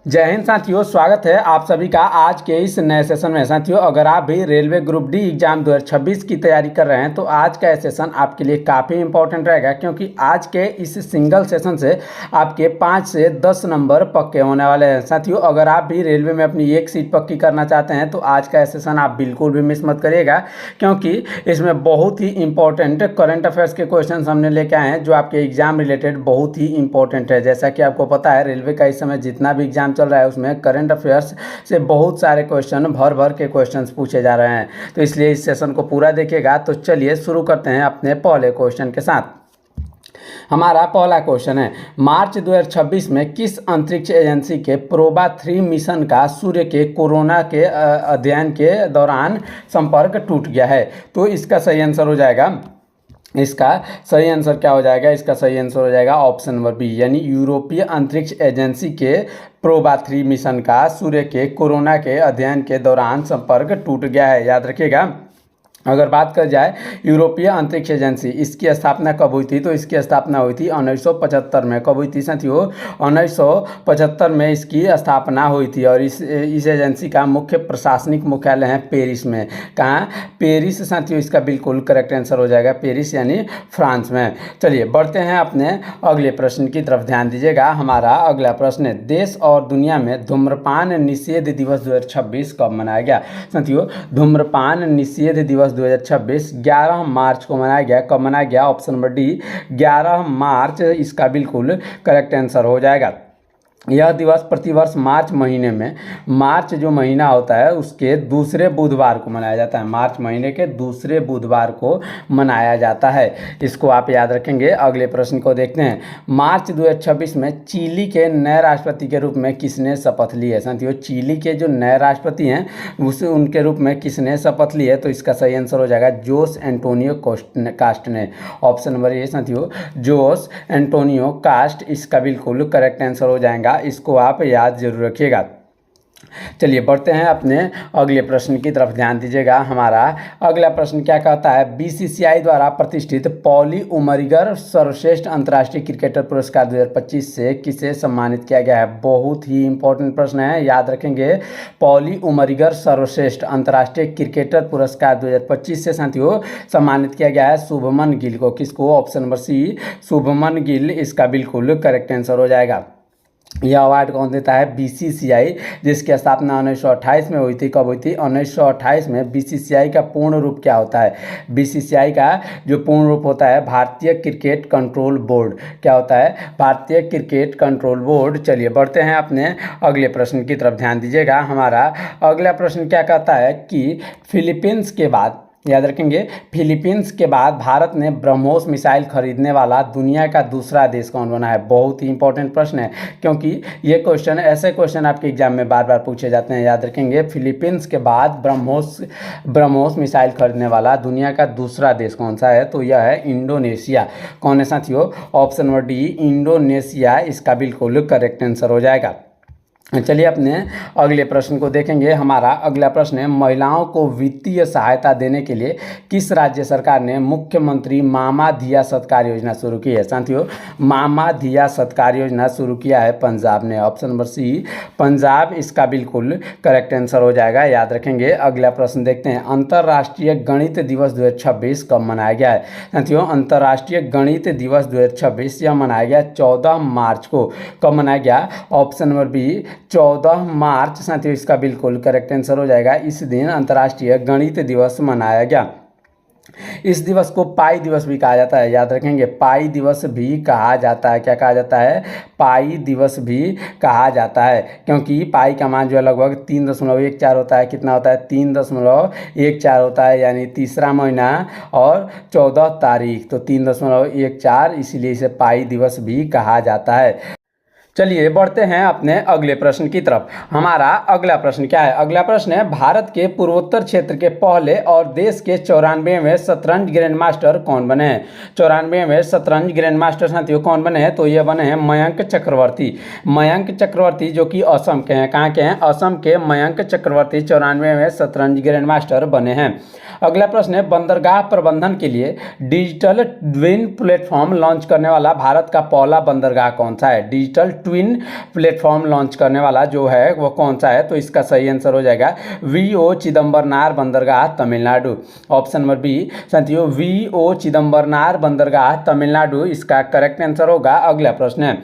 जय हिंद साथियों, स्वागत है आप सभी का आज के इस नए सेशन में। साथियों, अगर आप भी रेलवे ग्रुप डी एग्जाम 2026 की तैयारी कर रहे हैं तो आज का सेशन आपके लिए काफ़ी इंपॉर्टेंट रहेगा, क्योंकि आज के इस सिंगल सेशन से आपके 5 से 10 नंबर पक्के होने वाले हैं। साथियों, अगर आप भी रेलवे में अपनी एक सीट पक्की करना चाहते हैं तो आज का सेशन आप बिल्कुल भी मिस मत करिएगा, क्योंकि इसमें बहुत ही इंपॉर्टेंट करंट अफेयर्स के क्वेश्चन हमने लेके आए हैं जो आपके एग्जाम रिलेटेड बहुत ही इंपॉर्टेंट है। जैसा कि आपको पता है, रेलवे का इस समय जितना भी एग्जाम चल रहा है उसमें करंट अफेयर्स से बहुत सारे क्वेश्चन भर भर के क्वेश्चंस पूछे जा रहे हैं, तो इसलिए इस सेशन को पूरा देखिएगा। तो चलिए शुरू करते हैं अपने पहले क्वेश्चन के साथ। हमारा पहला क्वेश्चन है, मार्च 2026 में किस अंतरिक्ष एजेंसी के प्रोबा 3 मिशन का सूर्य के कोरोना के अध्ययन के दौरान संपर्क टूट गया है? तो इसका सही आंसर हो जाएगा, इसका सही आंसर क्या हो जाएगा? इसका सही आंसर हो जाएगा ऑप्शन नंबर बी, यानी यूरोपीय अंतरिक्ष एजेंसी के प्रोबा 3 मिशन का सूर्य के कोरोना के अध्ययन के दौरान संपर्क टूट गया है। याद रखिएगा। अगर बात कर जाए यूरोपीय अंतरिक्ष एजेंसी, इसकी स्थापना कब हुई थी? तो इसकी स्थापना हुई थी 1975 में। कब हुई थी साथियों? 1975 में इसकी स्थापना हुई थी, और इस एजेंसी का मुख्य प्रशासनिक मुख्यालय है पेरिस में। कहाँ? पेरिस साथियों, इसका बिल्कुल करेक्ट आंसर हो जाएगा पेरिस, यानी फ्रांस में। चलिए बढ़ते हैं अपने अगले प्रश्न की तरफ, ध्यान दीजिएगा। हमारा अगला प्रश्न है, देश और दुनिया में धूम्रपान निषेध दिवस 2026 कब मनाया गया? साथियों, धूम्रपान निषेध दिवस 2026 11 मार्च को मनाया गया। कब मनाया गया? ऑप्शन नंबर डी, 11 मार्च इसका बिल्कुल करेक्ट आंसर हो जाएगा। यह दिवस प्रतिवर्ष मार्च महीने में, मार्च जो महीना होता है उसके दूसरे बुधवार को मनाया जाता है। मार्च महीने के दूसरे बुधवार को मनाया जाता है, इसको आप याद रखेंगे। अगले प्रश्न को देखते हैं। मार्च 2026 में चिली के नए राष्ट्रपति के रूप में किसने शपथ ली है? साथियों, चिली के जो नए राष्ट्रपति हैं उस उनके रूप में किसने शपथ ली है? तो इसका सही आंसर हो जाएगा जोस एंटोनियो कास्ट ने। ऑप्शन नंबर ए साथियों, जोस एंटोनियो कास्ट इसका बिल्कुल करेक्ट आंसर हो जाएगा। इसको आप याद जरूर रखिएगा। चलिए बढ़ते हैं अपने अगले प्रश्न की तरफ, ध्यान दीजिएगा। हमारा अगला प्रश्न क्या कहता है, बीसीसीआई द्वारा प्रतिष्ठित पॉली उमरिगर सर्वश्रेष्ठ अंतर्राष्ट्रीय क्रिकेटर पुरस्कार 2025 से किसे सम्मानित किया गया है? बहुत ही इंपॉर्टेंट प्रश्न है, याद रखेंगे। पॉली उमरिगर सर्वश्रेष्ठ अंतर्राष्ट्रीय क्रिकेटर पुरस्कार 2025 से साथियों सम्मानित किया गया है शुभमन गिल को। किसको? Option number C, Shubman Gill इसका बिल्कुल करेक्ट आंसर हो जाएगा। यह अवार्ड कौन देता है? बीसीसीआई, जिसकी स्थापना 1928 में हुई थी। कब हुई थी? 1928 में। बीसीसीआई का पूर्ण रूप क्या होता है? बीसीसीआई का जो पूर्ण रूप होता है भारतीय क्रिकेट कंट्रोल बोर्ड। क्या होता है? भारतीय क्रिकेट कंट्रोल बोर्ड। चलिए बढ़ते हैं अपने अगले प्रश्न की तरफ, ध्यान दीजिएगा। हमारा अगला प्रश्न क्या कहता है कि फिलीपींस के बाद, याद रखेंगे, फिलीपींस के बाद भारत ने ब्रह्मोस मिसाइल खरीदने वाला दुनिया का दूसरा देश कौन बना है? बहुत ही इंपॉर्टेंट प्रश्न है, क्योंकि ये क्वेश्चन, ऐसे क्वेश्चन आपके एग्जाम में बार बार पूछे जाते हैं। याद रखेंगे, फिलीपींस के बाद ब्रह्मोस मिसाइल खरीदने वाला दुनिया का दूसरा देश कौन सा है? तो यह है इंडोनेशिया। कौन है साथियों? ऑप्शन नंबर डी, इंडोनेशिया इसका बिल्कुल करेक्ट आंसर हो जाएगा। चलिए अपने अगले प्रश्न को देखेंगे। हमारा अगला प्रश्न है, महिलाओं को वित्तीय सहायता देने के लिए किस राज्य सरकार ने मुख्यमंत्री मामा धिया सत्कार योजना शुरू की है? साथियों, मामा धिया सत्कार योजना शुरू किया है पंजाब ने। ऑप्शन नंबर सी, पंजाब इसका बिल्कुल करेक्ट आंसर हो जाएगा, याद रखेंगे। अगला प्रश्न देखते हैं, अंतर्राष्ट्रीय गणित दिवस 2026 कब मनाया गया है? साथियों, अंतर्राष्ट्रीय गणित दिवस 2026 यह मनाया गया 14 मार्च को। कब मनाया गया? ऑप्शन नंबर बी, 14 मार्च साथियों इसका बिल्कुल करेक्ट आंसर हो जाएगा। इस दिन अंतर्राष्ट्रीय गणित दिवस मनाया गया। इस दिवस को पाई दिवस भी कहा जाता है, याद रखेंगे, पाई दिवस भी कहा जाता है। क्या कहा जाता है? पाई दिवस भी कहा जाता है, क्योंकि पाई का मान जो है लगभग 3.14 होता है। कितना होता है? 3.14 होता है, यानी तीसरा महीना और 14 तारीख, तो 3.14, इसीलिए इसे पाई दिवस भी कहा जाता है। चलिए बढ़ते हैं अपने अगले प्रश्न की तरफ। हमारा अगला प्रश्न क्या है? अगला प्रश्न है, भारत के पूर्वोत्तर क्षेत्र के पहले और देश के 94वें शतरंज ग्रैंड मास्टर कौन बने हैं? 94वें शतरंज ग्रैंड मास्टर साथियों कौन बने हैं? तो ये बने हैं मयंक चक्रवर्ती। मयंक चक्रवर्ती जो कि असम के हैं। कहाँ के हैं? असम के मयंक चक्रवर्ती 94वें शतरंज ग्रैंड मास्टर बने हैं। अगला प्रश्न है, बंदरगाह प्रबंधन के लिए डिजिटल ट्विन प्लेटफॉर्म लॉन्च करने वाला भारत का पहला बंदरगाह कौन सा है? डिजिटल ट्विन प्लेटफॉर्म लॉन्च करने वाला जो है वो कौन सा है? तो इसका सही आंसर हो जाएगा वीओ चिदम्बरनार बंदरगाह तमिलनाडु। ऑप्शन नंबर बी साथियों वीओ चिदम्बरनार बंदरगाह तमिलनाडु इसका करेक्ट आंसर होगा। अगला प्रश्न है,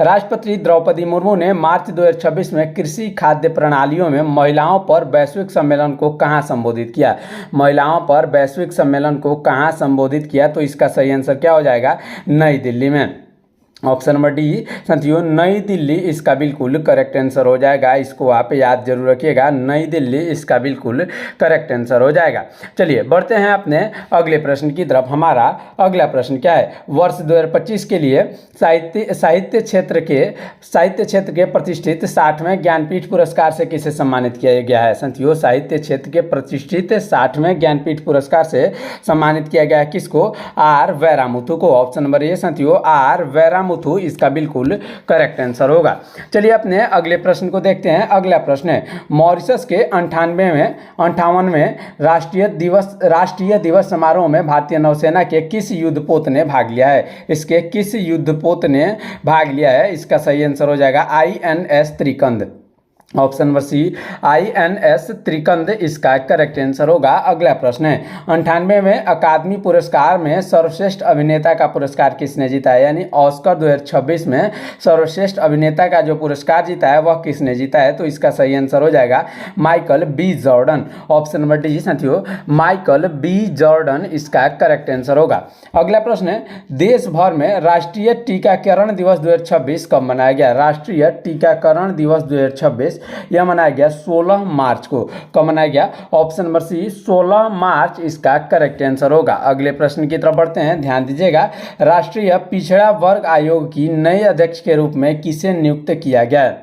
राष्ट्रपति द्रौपदी मुर्मू ने मार्च 2026 में कृषि खाद्य प्रणालियों में महिलाओं पर वैश्विक सम्मेलन को कहां संबोधित किया? महिलाओं पर वैश्विक सम्मेलन को कहां संबोधित किया? तो इसका सही आंसर क्या हो जाएगा? नई दिल्ली में। ऑप्शन नंबर डी साथियों नई दिल्ली इसका बिल्कुल करेक्ट आंसर हो जाएगा। इसको आप याद जरूर रखिएगा, नई दिल्ली इसका बिल्कुल करेक्ट आंसर हो जाएगा। चलिए बढ़ते हैं अपने अगले प्रश्न की तरफ। हमारा अगला प्रश्न क्या है? वर्ष 2025 के लिए साहित्य क्षेत्र के प्रतिष्ठित 60वें ज्ञानपीठ पुरस्कार से किसे सम्मानित किया गया है? साथियों साहित्य क्षेत्र के प्रतिष्ठित 60वें ज्ञानपीठ पुरस्कार से सम्मानित किया गया है किसको? आर वैरामुथु को। ऑप्शन नंबर ए साथियों आर वैरामुथु इसका बिल्कुल करेक्ट आंसर होगा। चलिए अपने अगले प्रश्न को देखते हैं। अगला प्रश्न है, मॉरिशस के 58वें राष्ट्रीय दिवस समारोह में भारतीय नौसेना के किस युद्धपोत ने भाग लिया है? इसके किस युद्धपोत ने भाग लिया है? इसका सही आंसर हो जाएगा INS Trikand. Option number C INS Trikand इसका करेक्ट आंसर होगा। अगला प्रश्न है, 98वें अकादमी पुरस्कार में सर्वश्रेष्ठ अभिनेता का पुरस्कार किसने जीता है? यानी ऑस्कर 2026 में सर्वश्रेष्ठ अभिनेता का जो पुरस्कार जीता है वह किसने जीता है? तो इसका सही आंसर हो जाएगा Michael B Jordan. Option number D साथियों माइकल बी जॉर्डन इसका करेक्ट आंसर होगा। अगला प्रश्न है, देश भर में राष्ट्रीय टीकाकरण दिवस 2026 कब मनाया गया? राष्ट्रीय टीकाकरण दिवस 2026 यह मनाया गया 16 मार्च को। कब मनाया गया? ऑप्शन नंबर सी 16 मार्च इसका करेक्ट आंसर होगा। अगले प्रश्न की तरफ बढ़ते हैं, ध्यान दीजिएगा। राष्ट्रीय पिछड़ा वर्ग आयोग की नए अध्यक्ष के रूप में किसे नियुक्त किया गया?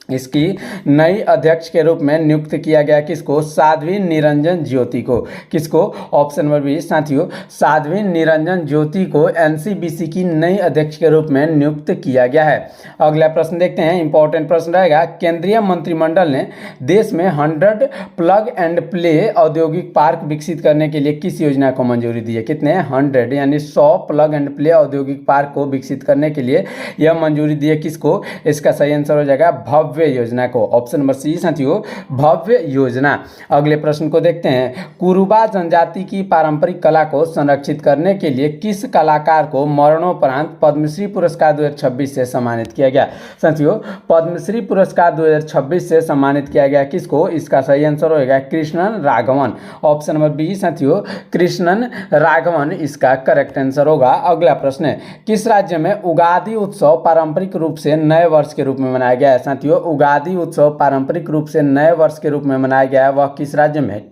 इसकी नई अध्यक्ष के रूप में नियुक्त किया गया किसको? साध्वी निरंजन ज्योति को। किसको? ऑप्शन नंबर बी साथियों साध्वी निरंजन ज्योति को NCBC की नई अध्यक्ष के रूप में नियुक्त किया गया है। अगला प्रश्न देखते हैं, इंपॉर्टेंट प्रश्न रहेगा। केंद्रीय मंत्रिमंडल ने देश में 100 प्लग एंड प्ले औद्योगिक पार्क विकसित करने के लिए किस योजना को मंजूरी दी है? कितने? 100 यानी 100 प्लग एंड प्ले औद्योगिक पार्क को विकसित करने के लिए यह मंजूरी दी है किसको? इसका सही आंसर हो जाएगा भव्य योजना को। ऑप्शन नंबर सी साथियों भव्य योजना। अगले प्रश्न को देखते हैं, कुरुबा जनजाति की पारंपरिक कला को संरक्षित करने के लिए किस कलाकार को मरणोपरांत पद्मश्री पुरस्कार 2026 से सम्मानित किया गया? साथियों पद्मश्री पुरस्कार 2026 से सम्मानित किया गया किसको? इसका सही आंसर होगा Krishnan Raghavan. Option number B साथियों कृष्णन राघवन इसका करेक्ट आंसर होगा। अगला प्रश्न है, किस राज्य में उगादि उत्सव पारंपरिक रूप से नए वर्ष के रूप में मनाया गया है? साथियों उगादि उत्सव पारंपरिक रूप से नए वर्ष के रूप में मनाया गया है, वह किस राज्य में?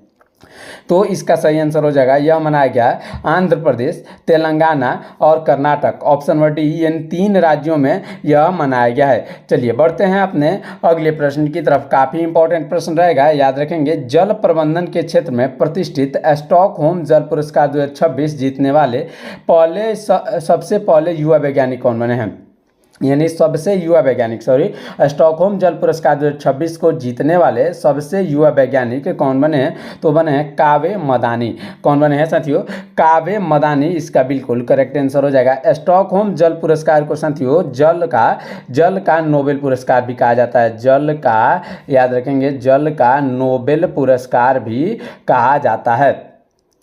तो इसका सही आंसर हो जाएगा यह मनाया गया आंध्र प्रदेश, तेलंगाना और कर्नाटक। ऑप्शन नंबर डी इन 3 राज्यों में यह मनाया गया है। चलिए बढ़ते हैं अपने अगले प्रश्न की तरफ। काफ़ी इंपॉर्टेंट प्रश्न रहेगा, याद रखेंगे। जल प्रबंधन के क्षेत्र में प्रतिष्ठित स्टॉकहोम जल पुरस्कार 2026 जीतने वाले सबसे पहले युवा वैज्ञानिक कौन बने हैं? यानी सबसे युवा वैज्ञानिक स्टॉकहोम जल पुरस्कार 2026 को जीतने वाले सबसे युवा वैज्ञानिक कौन बने हैं? तो बने हैं कावे मदानी। कौन बने हैं साथियों? कावे मदानी इसका बिल्कुल करेक्ट आंसर हो जाएगा। स्टॉकहोम जल पुरस्कार को साथियों जल का नोबेल पुरस्कार भी कहा जाता है। जल का याद रखेंगे जल का नोबेल पुरस्कार भी कहा जाता है।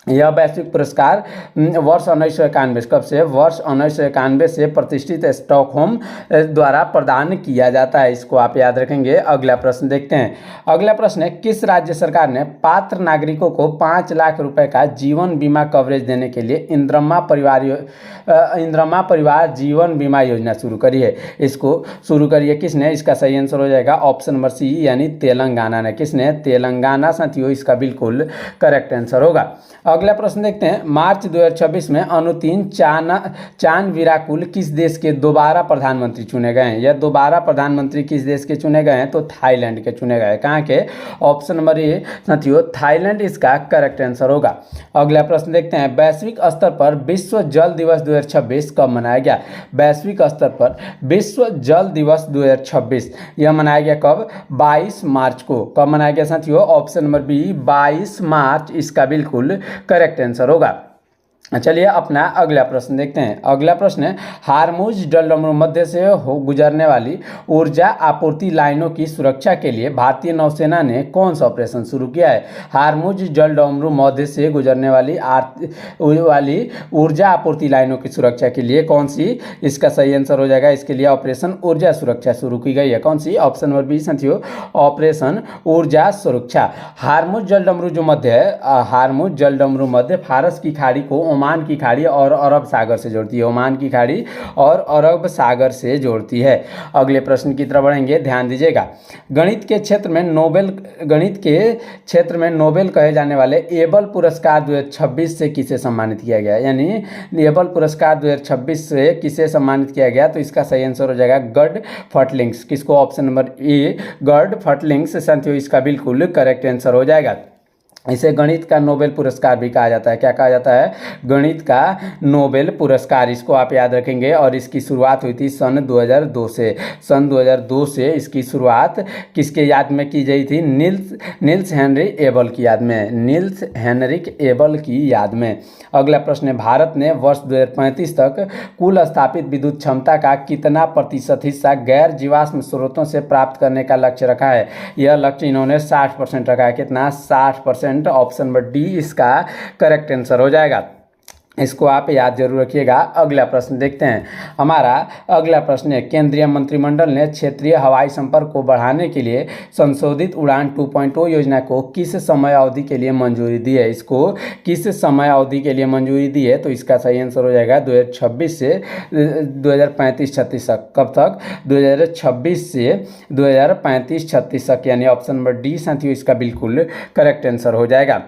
यह वैश्विक पुरस्कार वर्ष 1991 कब से? वर्ष 1991 से प्रतिष्ठित स्टॉकहोम द्वारा प्रदान किया जाता है। इसको आप याद रखेंगे। अगला प्रश्न देखते हैं। अगला प्रश्न है, किस राज्य सरकार ने पात्र नागरिकों को 5 लाख रुपए का जीवन बीमा कवरेज देने के लिए इंदिरा परिवार जीवन बीमा योजना शुरू करी है? इसको शुरू करी है किसने? इसका सही आंसर हो जाएगा ऑप्शन नंबर सी यानी तेलंगाना ने। किसने? तेलंगाना साथियों इसका बिल्कुल करेक्ट आंसर होगा। अगला प्रश्न देखते हैं, मार्च 2026 में अनुतीन चान विराकुल किस देश के दोबारा प्रधानमंत्री चुने गए हैं? यह दोबारा प्रधानमंत्री किस देश के चुने गए हैं? तो थाईलैंड के चुने गए। कहाँ के? ऑप्शन नंबर ए साथियों थाईलैंड इसका करेक्ट आंसर होगा। अगला प्रश्न देखते हैं, वैश्विक स्तर पर विश्व जल दिवस 2026 कब मनाया गया? वैश्विक स्तर पर विश्व जल दिवस 2026 यह मनाया गया कब? 22 मार्च को। कब मनाया गया साथियों? ऑप्शन नंबर बी 22 मार्च इसका बिल्कुल करेक्ट आंसर होगा। चलिए अपना अगला प्रश्न देखते हैं। अगला प्रश्न है, हारमुज जलडमरू मध्य से हो गुजरने वाली ऊर्जा आपूर्ति लाइनों की सुरक्षा के लिए भारतीय नौसेना ने कौन सा ऑपरेशन शुरू किया है? हारमुज जलडमरू मध्य से गुजरने वाली ऊर्जा आपूर्ति लाइनों की सुरक्षा के लिए कौन सी, इसका सही आंसर हो जाएगा, इसके लिए ऑपरेशन ऊर्जा सुरक्षा शुरू की गई है। कौन सी? ऑप्शन नंबर बी साथियों, ऑपरेशन ऊर्जा सुरक्षा। हारमुज जलडमरू जो मध्य है, हारमुज जलडमरू मध्य फारस की खाड़ी को ओमान की खाड़ी और अरब सागर से जोड़ती है। ओमान की खाड़ी और अरब सागर से जोड़ती है। अगले प्रश्न की तरफ बढ़ेंगे, ध्यान दीजिएगा। गणित के क्षेत्र में नोबेल कहे जाने वाले एबल पुरस्कार 2026 से किसे सम्मानित किया गया? यानी एबल पुरस्कार 2026 से किसे सम्मानित किया गया? तो इसका सही आंसर हो जाएगा गर्ड फर्टलिंग्स। किसको? ऑप्शन नंबर ए, गर्ड फर्टलिंग्स साथियों इसका बिल्कुल करेक्ट आंसर हो जाएगा। इसे गणित का नोबेल पुरस्कार भी कहा जाता है। क्या कहा जाता है? गणित का नोबेल पुरस्कार। इसको आप याद रखेंगे। और इसकी शुरुआत हुई थी सन 2002 से। सन 2002 से इसकी शुरुआत किसके याद में की गई थी? नील्स हेनरी एबल की याद में। नील्स हेनरिक एबल की याद में। अगला प्रश्न है, भारत ने वर्ष 2035 तक कुल स्थापित विद्युत क्षमता का कितना प्रतिशत हिस्सा गैर जीवाश्म स्रोतों से प्राप्त करने का लक्ष्य रखा है? यह लक्ष्य इन्होंने 60% रखा है। कितना? 60%। ऑप्शन नंबर डी इसका करेक्ट आंसर हो जाएगा। इसको आप याद जरूर रखिएगा। अगला प्रश्न देखते हैं। हमारा अगला प्रश्न है, केंद्रीय मंत्रिमंडल ने क्षेत्रीय हवाई संपर्क को बढ़ाने के लिए संशोधित उड़ान 2.0 योजना को किस समय अवधि के लिए मंजूरी दी है? इसको किस समय अवधि के लिए मंजूरी दी है? तो इसका सही आंसर हो जाएगा 2026 से 2035-36 तक। कब तक? 2026 से 2035-36 तक, यानी ऑप्शन नंबर डी साथियों इसका बिल्कुल करेक्ट आंसर हो जाएगा।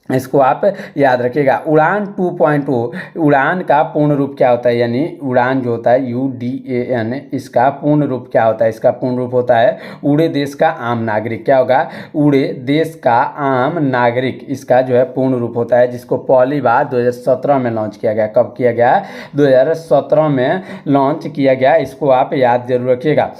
इसको आप याद रखिएगा। उड़ान 2.0, उड़ान का पूर्ण रूप क्या होता है? यानी उड़ान जो होता है UDAN, इसका पूर्ण रूप क्या होता है? इसका पूर्ण रूप होता है उड़े देश का आम नागरिक। क्या होगा? उड़े देश का आम नागरिक, इसका जो है पूर्ण रूप होता है, जिसको पहली बार 2017 में लॉन्च किया गया। कब किया गया? 2017 में लॉन्च किया गया। इसको आप याद जरूर रखिएगा।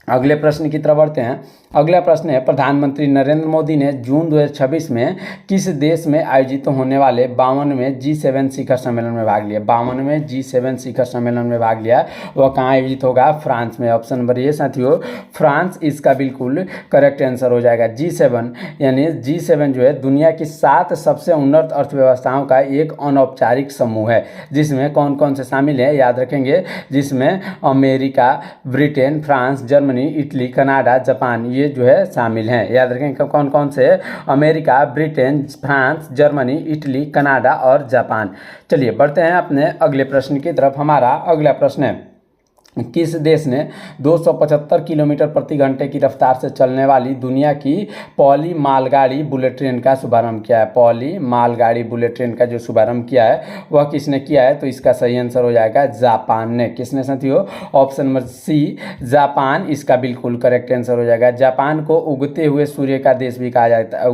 अगले प्रश्न की तरफ बढ़ते हैं। अगला प्रश्न है, प्रधानमंत्री नरेंद्र मोदी ने जून 2026 में किस देश में आयोजित होने वाले 52वें G7 शिखर सम्मेलन में भाग लिया? 52वें G7 शिखर सम्मेलन में भाग लिया। वह कहाँ आयोजित होगा? फ्रांस में। ऑप्शन नंबर ए साथियों, फ्रांस इसका बिल्कुल करेक्ट आंसर हो जाएगा। G7 यानी G7 जो है दुनिया की 7 सबसे उन्नत अर्थव्यवस्थाओं का एक अनौपचारिक समूह है, जिसमें कौन कौन से शामिल हैं? याद रखेंगे, जिसमें America, Britain, France, Germany, Italy, Canada, Japan, ये जो है शामिल हैं। याद रखेंगे कौन कौन से? America, Britain, France, Germany, Italy, Canada और जापान। चलिए बढ़ते हैं अपने अगले प्रश्न की तरफ। हमारा अगला प्रश्न है, किस देश ने 275 किलोमीटर प्रति घंटे की रफ्तार से चलने वाली दुनिया की पहली मालगाड़ी बुलेट ट्रेन का शुभारंभ किया है? पहली मालगाड़ी बुलेट ट्रेन का जो शुभारंभ किया है वह किसने किया है? तो इसका सही आंसर हो जाएगा जापान ने। किसने साथियों? ऑप्शन नंबर सी, जापान इसका बिल्कुल करेक्ट आंसर हो जाएगा। जापान को उगते हुए सूर्य का देश भी कहा जाता है।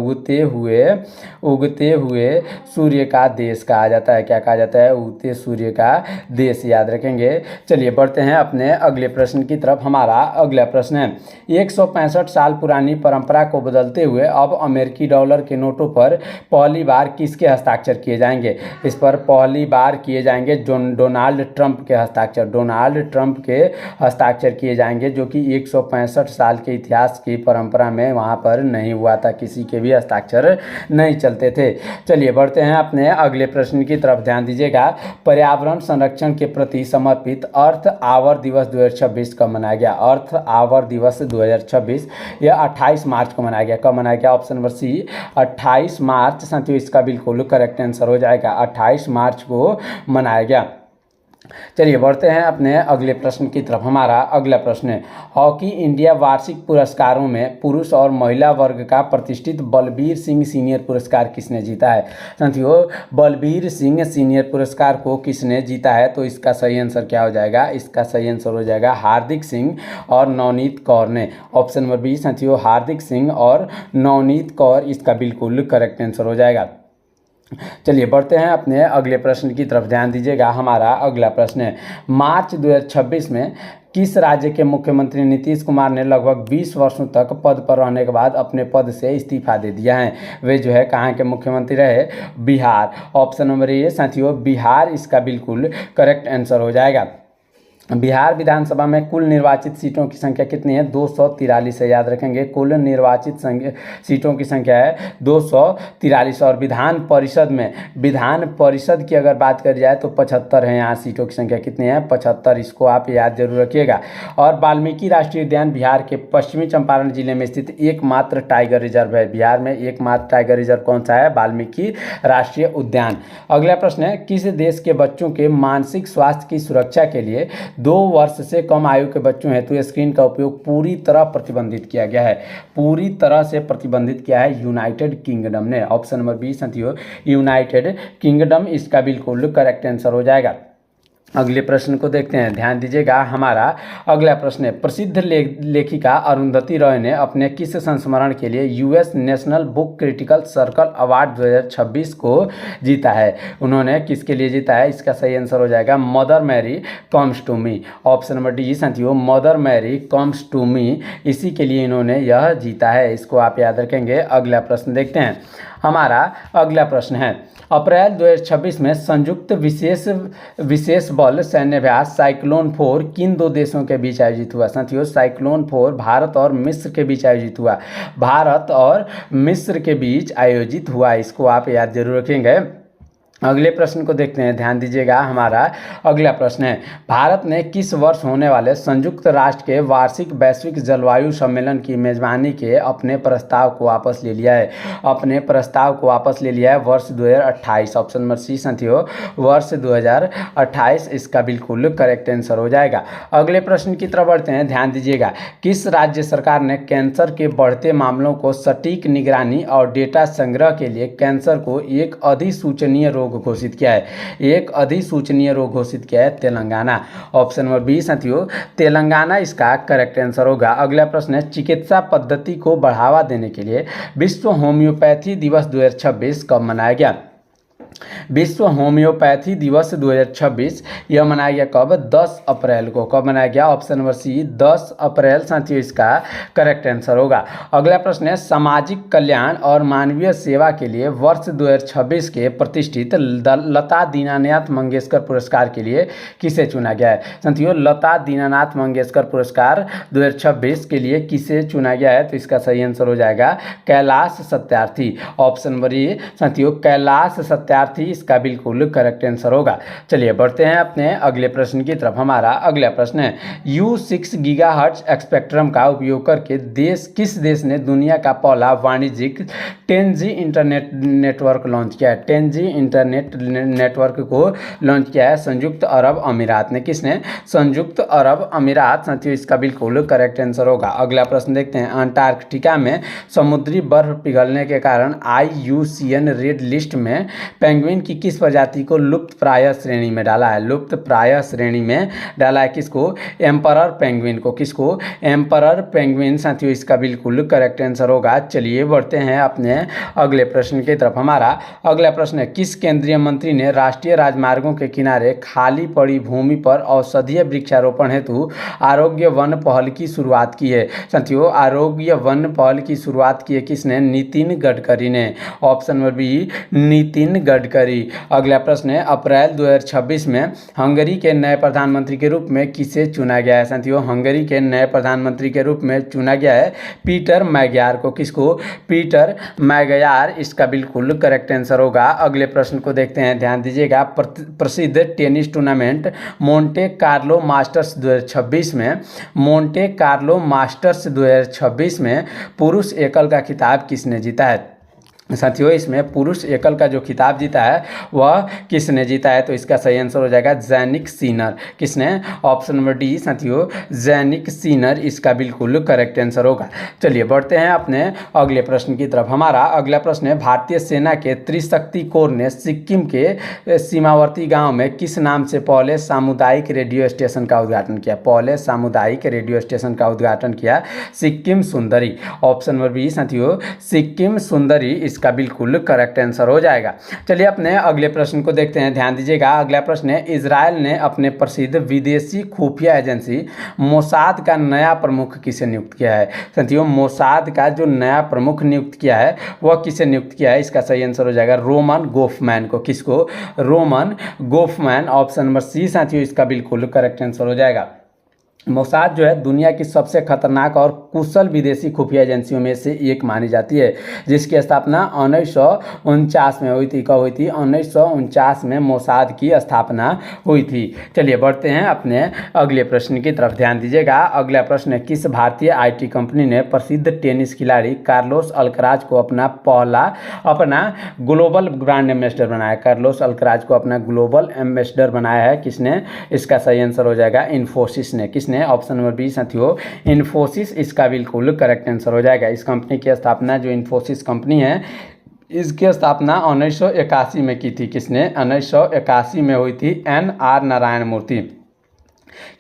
उगते हुए सूर्य का देश कहा जाता है। क्या कहा जाता है? उगते सूर्य का देश। याद रखेंगे। चलिए बढ़ते हैं अपने अगले प्रश्न की तरफ। हमारा अगला प्रश्न है, 165 साल पुरानी परंपरा को बदलते हुए अब अमेरिकी डॉलर के नोटों पर पहली बार किसके हस्ताक्षर किए जाएंगे? इस पर पहली बार किए जाएंगे डोनाल्ड ट्रंप के हस्ताक्षर। डोनाल्ड ट्रंप के हस्ताक्षर किए जाएंगे, जो कि 165 साल के इतिहास की परंपरा में वहां पर नहीं हुआ था। किसी के भी हस्ताक्षर नहीं चलते थे। चलिए बढ़ते हैं अपने अगले प्रश्न की तरफ। ध्यान दीजिएगा। पर्यावरण संरक्षण के प्रति समर्पित अर्थ आवर दिवस 2026 कब मनाया गया? अर्थ आवर दिवस 2026 यह 28 मार्च को मनाया गया। कब मनाया गया? ऑप्शन नंबर सी, 28 मार्च साथियों इसका बिल्कुल करेक्ट आंसर हो जाएगा। 28 मार्च को मनाया गया। चलिए बढ़ते हैं अपने अगले प्रश्न की तरफ। हमारा अगला प्रश्न है, हॉकी इंडिया वार्षिक पुरस्कारों में पुरुष और महिला वर्ग का प्रतिष्ठित बलबीर सिंह सीनियर पुरस्कार किसने जीता है? साथियों, बलबीर सिंह सीनियर पुरस्कार को किसने जीता है? तो इसका सही आंसर क्या हो जाएगा? इसका सही आंसर हो जाएगा हार्दिक सिंह और नवनीत कौर ने। ऑप्शन नंबर बी साथियों, हार्दिक सिंह और नवनीत कौर इसका बिल्कुल करेक्ट आंसर हो जाएगा। चलिए बढ़ते हैं अपने अगले प्रश्न की तरफ। ध्यान दीजिएगा। हमारा अगला प्रश्न है, मार्च 2026 में किस राज्य के मुख्यमंत्री नीतीश कुमार ने लगभग 20 वर्षों तक पद पर रहने के बाद अपने पद से इस्तीफा दे दिया है? वे जो है कहाँ के मुख्यमंत्री रहे? बिहार। ऑप्शन नंबर ए साथियों बिहार इसका बिल्कुल करेक्ट आंसर हो जाएगा। बिहार विधानसभा में कुल निर्वाचित सीटों की संख्या कितनी है? 243 है, याद रखेंगे। कुल निर्वाचित सीटों की संख्या है 243। और विधान परिषद की अगर बात करी जाए तो 75 है। यहाँ सीटों की संख्या कितनी है? 75। इसको आप याद जरूर रखिएगा। और वाल्मीकि राष्ट्रीय उद्यान बिहार के पश्चिमी चंपारण जिले में स्थित एकमात्र टाइगर रिजर्व है। बिहार में एकमात्र टाइगर रिजर्व कौन सा है? वाल्मीकि राष्ट्रीय उद्यान। अगला प्रश्न है, किस देश के बच्चों के मानसिक स्वास्थ्य की सुरक्षा के लिए 2 वर्ष से कम आयु के बच्चों हेतु स्क्रीन का उपयोग पूरी तरह प्रतिबंधित किया गया है? पूरी तरह से प्रतिबंधित किया है यूनाइटेड किंगडम ने। ऑप्शन नंबर बी साथियों यूनाइटेड किंगडम इसका बिल्कुल करेक्ट आंसर हो जाएगा। अगले प्रश्न को देखते हैं, ध्यान दीजिएगा। हमारा अगला प्रश्न है, प्रसिद्ध लेखिका अरुंधति रॉय ने अपने किस संस्मरण के लिए US national book critical circle award 2026 को जीता है? उन्होंने किसके लिए जीता है? इसका सही आंसर हो जाएगा mother Mary comes to me. Option number D साथियों mother Mary comes to me, इसी के लिए इन्होंने यह जीता है। इसको आप याद रखेंगे। अगला प्रश्न देखते हैं। हमारा अगला प्रश्न है, अप्रैल 2026 में संयुक्त विशेष बल सैन्याभ्यास साइक्लोन 4 किन 2 देशों के बीच आयोजित हुआ? साथियों साइक्लोन 4 भारत और मिस्र के बीच आयोजित हुआ। भारत और मिस्र के बीच आयोजित हुआ। इसको आप याद जरूर रखेंगे। अगले प्रश्न को देखते हैं, ध्यान दीजिएगा। हमारा अगला प्रश्न है, भारत ने किस वर्ष होने वाले संयुक्त राष्ट्र के वार्षिक वैश्विक जलवायु सम्मेलन की मेजबानी के अपने प्रस्ताव को वापस ले लिया है? अपने प्रस्ताव को वापस ले लिया है वर्ष 2028। ऑप्शन नंबर सी साथियों वर्ष 2028 इसका बिल्कुल करेक्ट आंसर हो जाएगा। अगले प्रश्न की तरफ बढ़ते हैं, ध्यान दीजिएगा। किस राज्य सरकार ने कैंसर के बढ़ते मामलों को सटीक निगरानी और डेटा संग्रह के लिए कैंसर को एक अधिसूचनीय रोग घोषित किया है? एक अधिसूचनीय रोग घोषित किया है तेलंगाना। ऑप्शन नंबर बी साथियों तेलंगाना इसका करेक्ट आंसर होगा। अगला प्रश्न है, चिकित्सा पद्धति को बढ़ावा देने के लिए विश्व होम्योपैथी दिवस 2026 कब मनाया गया? विश्व होम्योपैथी दिवस 2026 यह मनाया गया कब? 10 अप्रैल को। कब मनाया गया? ऑप्शन नंबर सी 10 अप्रैल साथियों इसका करेक्ट आंसर होगा। अगला प्रश्न है, सामाजिक कल्याण और मानवीय सेवा के लिए वर्ष 2026 के प्रतिष्ठित लता दीनानाथ मंगेशकर पुरस्कार के लिए किसे चुना गया है? साथियों लता दीनानाथ मंगेशकर पुरस्कार 2026 के लिए किसे चुना गया है? तो इसका सही आंसर हो जाएगा Kailash Satyarthi. Option number A साथियों कैलाश सत्यार्थी इसका बिल्कुल करेक्ट आंसर होगा। चलिए बढ़ते हैं अपने अगले प्रश्न की तरफ। हमारा अगला प्रश्न है, U6 गीगाहर्ट्ज स्पेक्ट्रम का उपयोग करके किस देश ने दुनिया का पहला वाणिज्यिक 10G इंटरनेट नेटवर्क लॉन्च किया है? 10G इंटरनेट नेटवर्क को लॉन्च किया है संयुक्त अरब अमीरात ने। किसने? संयुक्त अरब अमीरात साथियों इसका बिल्कुल करेक्ट आंसर होगा। अगला प्रश्न देखते हैं, अंटार्कटिका में समुद्री बर्फ पिघलने के कारण IUCN रेड लिस्ट में पेंगुइन की किस प्रजाति को लुप्त प्राय श्रेणी में डाला है? लुप्त प्राय श्रेणी में डाला है किसको? एम्परर पेंगुइन को। किसको? एम्परर पेंगुइन साथियों इसका बिल्कुल करेक्ट आंसर होगा। चलिए बढ़ते हैं अपने अगले प्रश्न की तरफ। हमारा अगला प्रश्न है, किस केंद्रीय मंत्री ने राष्ट्रीय राजमार्गों के किनारे खाली पड़ी भूमि पर औषधीय वृक्षारोपण हेतु आरोग्य वन पहल की शुरुआत की है? साथियों आरोग्य वन पहल की शुरुआत की है किसने? नितिन गडकरी ने। Option number B Nitin Gadkari. अगला प्रश्न है, अप्रैल 2026 में हंगरी के नए प्रधानमंत्री के रूप में किसे चुना गया है? साथियों हंगरी के नए प्रधानमंत्री के रूप में चुना गया है पीटर मैग्यार को। किसको? पीटर मैग्यार इसका बिल्कुल करेक्ट आंसर होगा। अगले प्रश्न को देखते हैं, ध्यान दीजिएगा। प्रसिद्ध tennis tournament Monte Carlo masters 2026 में पुरुष एकल का खिताब किसने जीता है? साथियों इसमें पुरुष एकल का जो खिताब जीता है वह किसने जीता है? तो इसका सही आंसर हो जाएगा जैनिक सिनर। किसने? ऑप्शन नंबर डी साथियों जैनिक सिनर इसका बिल्कुल करेक्ट आंसर होगा। चलिए बढ़ते हैं अपने अगले प्रश्न की तरफ। हमारा अगला प्रश्न है, भारतीय सेना के त्रिशक्ति कोर ने सिक्किम के सीमावर्ती गांव में किस नाम से पहले सामुदायिक रेडियो स्टेशन का उद्घाटन किया? पहले सामुदायिक रेडियो स्टेशन का उद्घाटन किया सिक्किम सुंदरी। ऑप्शन नंबर बी साथियों सिक्किम सुंदरी इसका बिल्कुल करेक्ट आंसर हो जाएगा। चलिए अपने अगले प्रश्न को देखते हैं, ध्यान दीजिएगा। अगला प्रश्न है, इजराइल ने अपने प्रसिद्ध विदेशी खुफिया एजेंसी मोसाद का नया प्रमुख किसे नियुक्त किया है? साथियों, मोसाद का जो नया प्रमुख नियुक्त किया है वह किसे नियुक्त किया है? इसका सही आंसर हो जाएगा रोमन गोफमैन को। किसको? Roman Gofman, option number C साथियों इसका बिल्कुल करेक्ट आंसर हो जाएगा। मोसाद जो है दुनिया की सबसे खतरनाक और कुशल विदेशी खुफिया एजेंसियों में से एक मानी जाती है, जिसकी स्थापना 1949 में हुई थी। कब हुई थी? 1949 में मोसाद की स्थापना हुई थी। चलिए बढ़ते हैं अपने अगले प्रश्न की तरफ, ध्यान दीजिएगा। अगला प्रश्न है, किस भारतीय आईटी कंपनी ने प्रसिद्ध टेनिस खिलाड़ी कार्लोस अल्कराज को अपना ग्लोबल ब्रांड एम्बेसडर बनाया? कार्लोस अल्कराज को अपना ग्लोबल एम्बेसडर बनाया है किसने? इसका सही आंसर हो जाएगा इन्फोसिस ने। किसने? ऑप्शन नंबर बी साथियों इन्फोसिस इसका बिल्कुल करेक्ट आंसर हो जाएगा। इस कंपनी की स्थापना, जो इन्फोसिस कंपनी है, इसकी स्थापना 1981 में की थी। किसने? 1981 में हुई थी NR नारायण मूर्ति।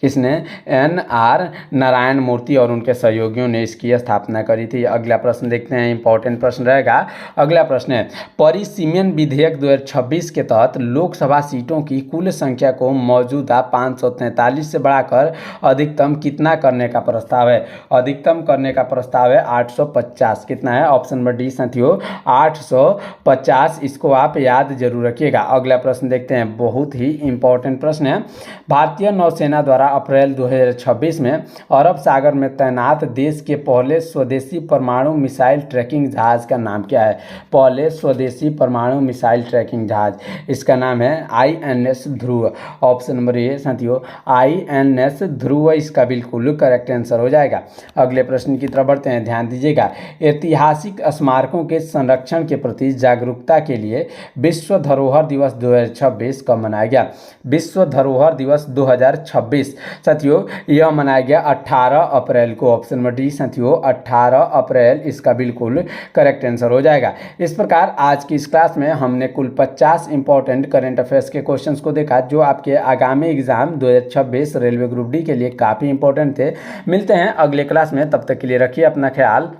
किसने? NR नारायण मूर्ति और उनके सहयोगियों ने इसकी स्थापना करी थी। अगला प्रश्न देखते हैं, इंपॉर्टेंट प्रश्न रहेगा। अगला प्रश्न है, परिसीमन विधेयक 2026 के तहत लोकसभा सीटों की कुल संख्या को मौजूदा 543 से बढ़ाकर अधिकतम कितना करने का प्रस्ताव है? अधिकतम करने का प्रस्ताव है 850। कितना है? ऑप्शन नंबर डी साथियों 850। इसको आप याद जरूर रखिएगा। अगला प्रश्न देखते हैं, बहुत ही इंपॉर्टेंट प्रश्न है। भारतीय नौसेना द्वारा अप्रैल 2026 में अरब सागर में तैनात देश के पहले स्वदेशी परमाणु मिसाइल ट्रैकिंग जहाज का नाम क्या है? पहले स्वदेशी परमाणु मिसाइल ट्रैकिंग जहाज, इसका नाम है INS Dhruv. Option number A साथियों INS ध्रुव इसका बिल्कुल करेक्ट आंसर हो जाएगा। अगले प्रश्न की तरफ बढ़ते हैं, ध्यान दीजिएगा। ऐतिहासिक स्मारकों के संरक्षण के प्रति जागरूकता के लिए विश्व धरोहर दिवस 2026 कब मनाया गया? विश्व धरोहर दिवस 2026 साथियों यह मनाया गया 18 अप्रैल को। ऑप्शन नंबर डी साथियों 18 अप्रैल इसका बिल्कुल करेक्ट आंसर हो जाएगा। इस प्रकार आज की इस क्लास में हमने कुल 50 इंपॉर्टेंट करंट अफेयर्स के क्वेश्चंस को देखा, जो आपके आगामी एग्जाम 2026 रेलवे ग्रुप डी के लिए काफ़ी इंपॉर्टेंट थे। मिलते हैं अगले क्लास में, तब तक के लिए रखिए अपना ख्याल।